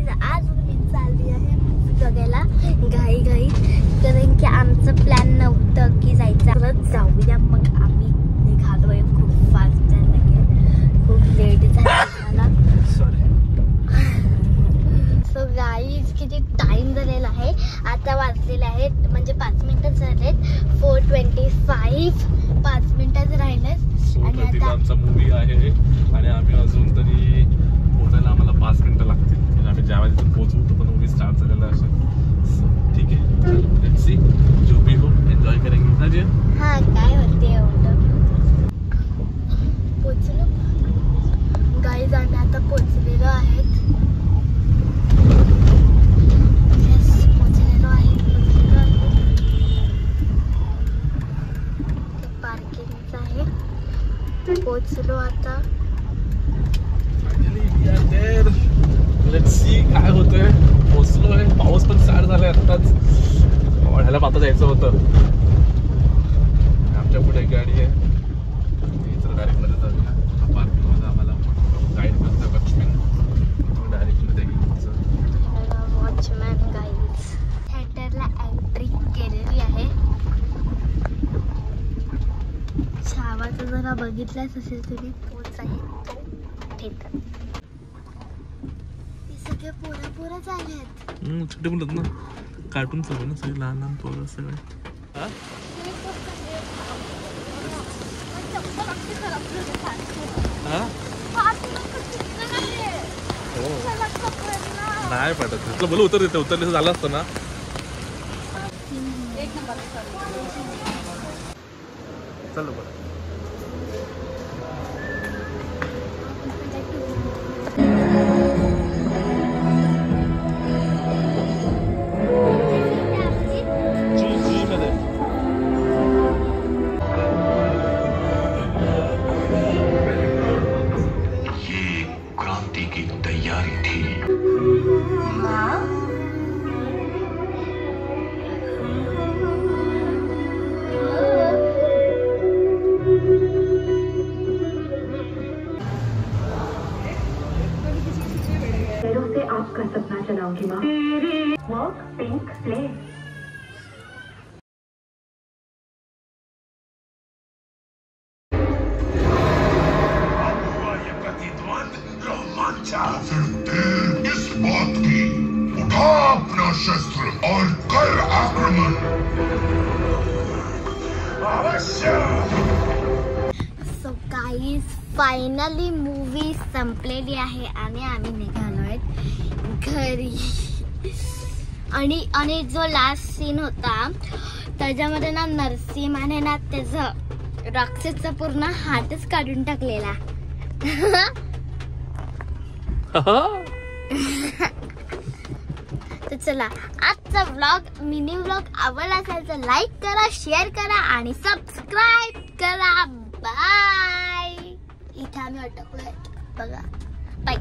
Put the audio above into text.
तर आज मी चालली आहे बघायला घाई कारण की आमचं प्लॅन नव्हतं की जायचं, परत जाऊया. मग आम्ही निघालोय खूप फास्ट खूप लेट झाला. सो गाईज किती टाइम झालेला आहे, आता वाजलेले आहेत म्हणजे 5 मिनिटं झालेत. 4:25 5 मिनिटं राहिलेत आणि आता आमचा मूवी आहे आणि आम्ही अजून तरी पोहोचायला आम्हाला 5 मिनिटं लागतील. म्हणजे आम्ही ज्या वेळेस पोहोचू तर मूवी स्टार्ट झालेला असेल. ठीक आहे, लेट्स सी जो भी हो एन्जॉय करेंगे ना जी. हाँ काय होते एवढं पोहोचलो गाईज, आम्ही आता पोहोचलेलो आहेत. पोहोचलेलो आहे पार्किंगचं आहे. पोहोचलो आता. लेट्स सी काय होतंय. पोहोचलोय, पाऊस पण स्टार्ट झालाय आत्ताच. वाढायला पाहता जायचं होतं. आमच्या पुढे एक गाडी आहे, तर डायरेक्ट मध्ये जाऊया. पार्किंग मध्ये आम्हाला गाईड करतोय वॉचमॅन, डायरेक्ट मध्ये घेऊन वॉचमॅन गाईज थिएटरला एंट्री केलेली आहे. छावाचं जरा बघितलंच असेल तुम्ही, तोच आहे तो थिएटर. सगळे पोरं आले आहेत. छोटे मुलं ना, कार्टून सगळे ना, सगळे लहान पोरं सगळे. नाही पडत बोल, उतरले झालं असतं ना. चलो बरं. से आपका सपना चलाऊंगी माँ. Walk pink play. ये प्रतिद्वंद रोमांचा फिर देर इस बात की, उठा अपना शस्त्र और कर आक्रमण अवश्य. सो गाईज फायनली मूवी संपलेली आहे आणि आम्ही निघालोय घरी. आणि जो लास्ट सीन होता त्याच्यामध्ये ना नरसिंहाने ना त्याचं राक्षसचा पूर्ण हातच काढून टाकलेला. तर चला, आजचा व्लॉग मिनी व्लॉग आवडला असेल तर लाईक करा, शेअर करा आणि सबस्क्राईब करा. बाय. इथे आम्ही अटकलोय बघा. बाय.